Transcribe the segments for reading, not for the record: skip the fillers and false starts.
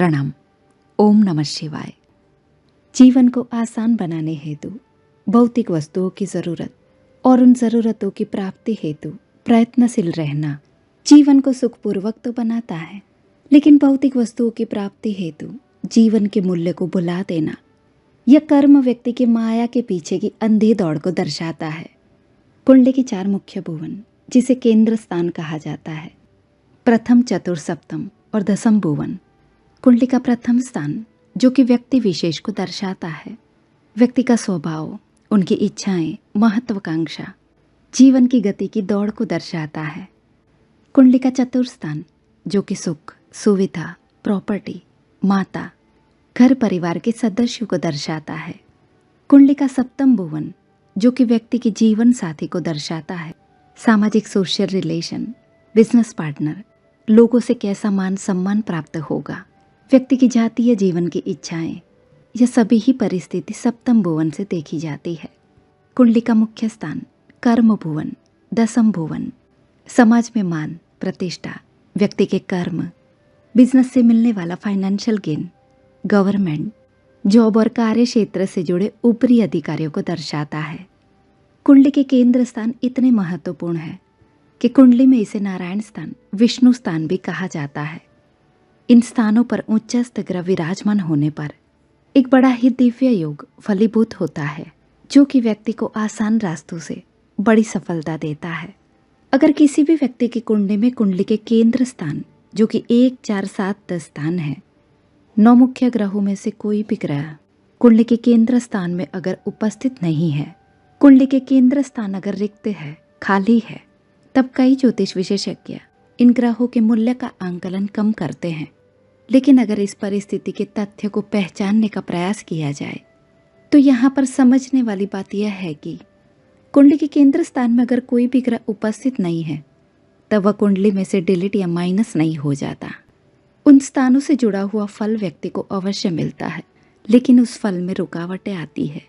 प्रणाम। ओम नमः शिवाय। जीवन को आसान बनाने हेतु भौतिक वस्तुओं की ज़रूरत और उन ज़रूरतों की प्राप्ति हेतु प्रयत्नशील रहना जीवन को सुखपूर्वक तो बनाता है, लेकिन भौतिक वस्तुओं की प्राप्ति हेतु जीवन के मूल्य को भुला देना यह कर्म व्यक्ति की माया के पीछे की अंधी दौड़ को दर्शाता है। कुंडली की 4 मुख्य भुवन, जिसे केंद्र स्थान कहा जाता है, प्रथम, चतुर्सप्तम और दसम भुवन। कुंडली का प्रथम स्थान जो कि व्यक्ति विशेष को दर्शाता है, व्यक्ति का स्वभाव, उनकी इच्छाएं, महत्वाकांक्षा, जीवन की गति की दौड़ को दर्शाता है। कुंडली का चतुर्स्थान जो कि सुख, सुविधा, प्रॉपर्टी, माता, घर परिवार के सदस्यों को दर्शाता है। कुंडली का सप्तम भुवन जो कि व्यक्ति की जीवन साथी को दर्शाता है, सामाजिक सोशल रिलेशन, बिजनेस पार्टनर, लोगों से कैसा मान सम्मान प्राप्त होगा, व्यक्ति की जातीय जीवन की इच्छाएं, यह सभी ही परिस्थिति सप्तम भुवन से देखी जाती है। कुंडली का मुख्य स्थान कर्म भुवन, दसम भुवन, समाज में मान, प्रतिष्ठा, व्यक्ति के कर्म, बिजनेस से मिलने वाला फाइनेंशियल गेन, गवर्नमेंट, जॉब और कार्य क्षेत्र से जुड़े ऊपरी अधिकारियों को दर्शाता है। कुंडली के केंद्र स्थान इतने महत्वपूर्ण है कि कुंडली में इसे नारायण स्थान, विष्णु स्थान भी कहा जाता है। इन स्थानों पर उच्चस्थ ग्रह विराजमान होने पर एक बड़ा ही दिव्य योग फलीभूत होता है, जो कि व्यक्ति को आसान रास्तों से बड़ी सफलता देता है। अगर किसी भी व्यक्ति की कुंडली में कुंडली के केंद्र स्थान जो कि 1, 4, 7, 10 स्थान है, 9 मुख्य ग्रहों में से कोई भी ग्रह कुंडली के केंद्र स्थान में अगर उपस्थित नहीं है, कुंडली के केंद्र स्थान अगर रिक्त है, खाली है, तब कई ज्योतिष विशेषज्ञ इन ग्रहों के मूल्य का आंकलन कम करते हैं। लेकिन अगर इस परिस्थिति के तथ्य को पहचानने का प्रयास किया जाए तो यहाँ पर समझने वाली बात यह है कि कुंडली के केंद्र स्थान में अगर कोई भी ग्रह उपस्थित नहीं है, तब वह कुंडली में से डिलीट या माइनस नहीं हो जाता। उन स्थानों से जुड़ा हुआ फल व्यक्ति को अवश्य मिलता है, लेकिन उस फल में रुकावटें आती है।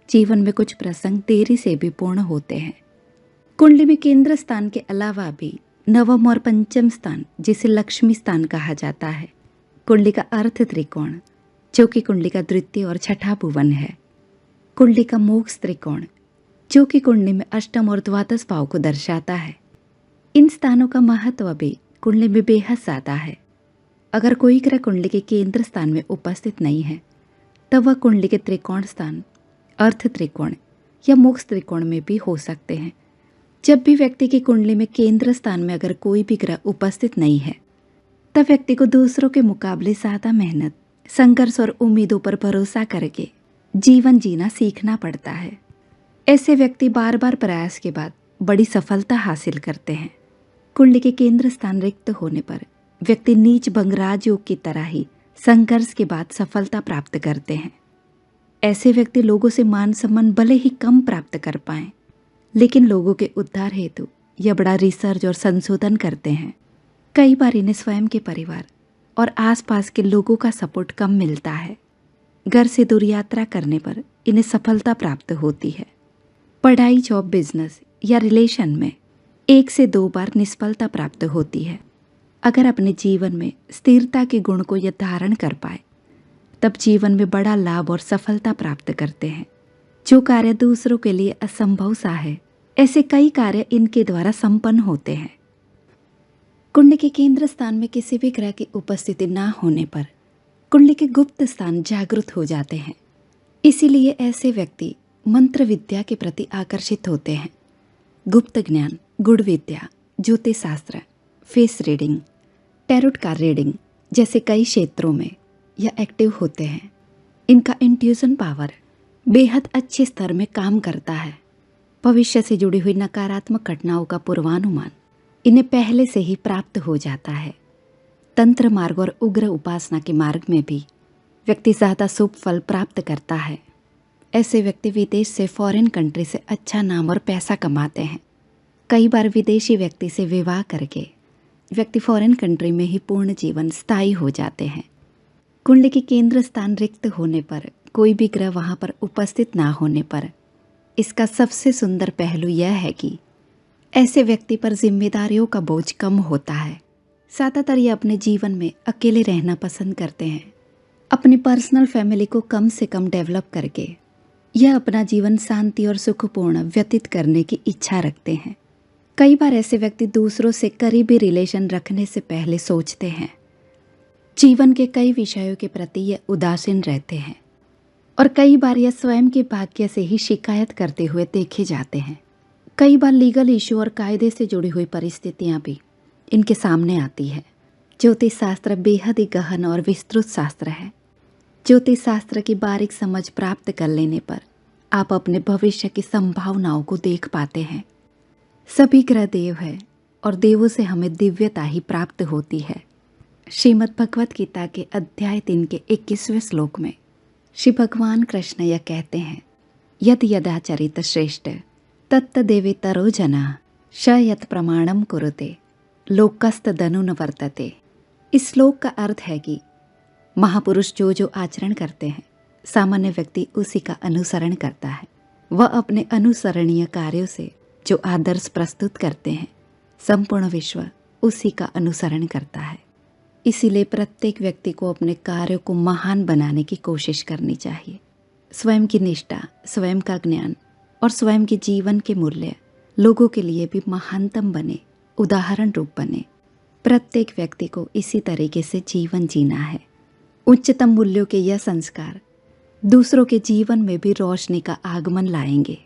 जीवन में कुछ प्रसंग देरी से भी पूर्ण होते हैं। कुंडली में केंद्र स्थान के अलावा भी नवम और पंचम स्थान, जिसे लक्ष्मी स्थान कहा जाता है, कुंडली का अर्थ त्रिकोण जो कि कुंडली का द्वितीय और छठा भुवन है, कुंडली का मोक्ष त्रिकोण जो कि कुंडली में अष्टम और द्वादश भाव को दर्शाता है। इन स्थानों का महत्व भी कुंडली में बेहद ज्यादा है। अगर कोई ग्रह कुंडली के केंद्र स्थान में उपस्थित नहीं है, तब वह कुंडली के त्रिकोण स्थान, अर्थ त्रिकोण या मोक्ष त्रिकोण में भी हो सकते हैं। जब भी व्यक्ति की कुंडली में केंद्र स्थान में अगर कोई भी ग्रह उपस्थित नहीं है, तब व्यक्ति को दूसरों के मुकाबले ज्यादा मेहनत, संघर्ष और उम्मीदों पर भरोसा करके जीवन जीना सीखना पड़ता है। ऐसे व्यक्ति बार बार प्रयास के बाद बड़ी सफलता हासिल करते हैं। कुंडली के केंद्र स्थान रिक्त होने पर व्यक्ति नीच भंगराज योग की तरह ही संघर्ष के बाद सफलता प्राप्त करते हैं। ऐसे व्यक्ति लोगों से मान सम्मान भले ही कम प्राप्त कर पाएं, लेकिन लोगों के उद्धार हेतु यह बड़ा रिसर्च और संशोधन करते हैं। कई बार इन्हें स्वयं के परिवार और आसपास के लोगों का सपोर्ट कम मिलता है। घर से दूर यात्रा करने पर इन्हें सफलता प्राप्त होती है। पढ़ाई, जॉब, बिजनेस या रिलेशन में 1 से 2 बार निष्फलता प्राप्त होती है। अगर अपने जीवन में स्थिरता के गुण को यह धारण कर पाए, तब जीवन में बड़ा लाभ और सफलता प्राप्त करते हैं। जो कार्य दूसरों के लिए असंभव सा है, ऐसे कई कार्य इनके द्वारा संपन्न होते हैं। कुंडली के केंद्र स्थान में किसी भी ग्रह की उपस्थिति न होने पर कुंडली के गुप्त स्थान जागृत हो जाते हैं। इसीलिए ऐसे व्यक्ति मंत्र विद्या के प्रति आकर्षित होते हैं। गुप्त ज्ञान, गुड़ विद्या, ज्योतिष शास्त्र, face reading, tarot card reading जैसे कई क्षेत्रों में यह एक्टिव होते हैं। इनका इंट्यूजन पावर बेहद अच्छे स्तर में काम करता है। भविष्य से जुड़ी हुई नकारात्मक घटनाओं का पूर्वानुमान इन्हें पहले से ही प्राप्त हो जाता है। तंत्र मार्ग और उग्र उपासना के मार्ग में भी व्यक्ति ज़्यादा शुभ फल प्राप्त करता है। ऐसे व्यक्ति विदेश से, फॉरेन कंट्री से अच्छा नाम और पैसा कमाते हैं। कई बार विदेशी व्यक्ति से विवाह करके व्यक्ति फॉरेन कंट्री में ही पूर्ण जीवन स्थायी हो जाते हैं। कुंडली के केंद्र स्थान रिक्त होने पर, कोई भी ग्रह वहां पर उपस्थित ना होने पर, इसका सबसे सुंदर पहलू यह है कि ऐसे व्यक्ति पर जिम्मेदारियों का बोझ कम होता है। ज़्यादातर ये अपने जीवन में अकेले रहना पसंद करते हैं, अपनी पर्सनल फैमिली को कम से कम डेवलप करके यह अपना जीवन शांति और सुखपूर्ण व्यतीत करने की इच्छा रखते हैं। कई बार ऐसे व्यक्ति दूसरों से करीबी रिलेशन रखने से पहले सोचते हैं। जीवन के कई विषयों के प्रति ये उदासीन रहते हैं और कई बार यह स्वयं के भाग्य से ही शिकायत करते हुए देखे जाते हैं। कई बार लीगल इशू और कायदे से जुड़ी हुई परिस्थितियां भी इनके सामने आती है। ज्योतिष शास्त्र बेहद ही गहन और विस्तृत शास्त्र है। ज्योतिष शास्त्र की बारीक समझ प्राप्त कर लेने पर आप अपने भविष्य की संभावनाओं को देख पाते हैं। सभी ग्रह देव है और देवों से हमें दिव्यता ही प्राप्त होती है। श्रीमद् भगवत गीता के अध्याय 3 के 21वें श्लोक में श्री भगवान कृष्ण यह कहते हैं, यद यदाचरित श्रेष्ठ तत्त देवेतरो जना श यत प्रमाणम कुरुते लोकस्त धनु न वर्तते। इस श्लोक का अर्थ है कि महापुरुष जो जो आचरण करते हैं, सामान्य व्यक्ति उसी का अनुसरण करता है। वह अपने अनुसरणीय कार्यों से जो आदर्श प्रस्तुत करते हैं, संपूर्ण विश्व उसी का अनुसरण करता है। इसीलिए प्रत्येक व्यक्ति को अपने कार्यों को महान बनाने की कोशिश करनी चाहिए। स्वयं की निष्ठा, स्वयं का ज्ञान और स्वयं के जीवन के मूल्य लोगों के लिए भी महानतम बने, उदाहरण रूप बने। प्रत्येक व्यक्ति को इसी तरीके से जीवन जीना है। उच्चतम मूल्यों के यह संस्कार दूसरों के जीवन में भी रोशनी का आगमन लाएंगे।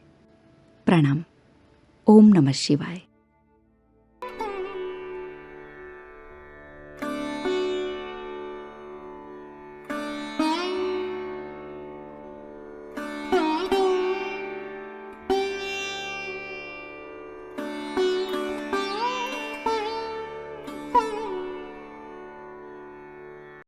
प्रणाम। ओम नमः शिवाय।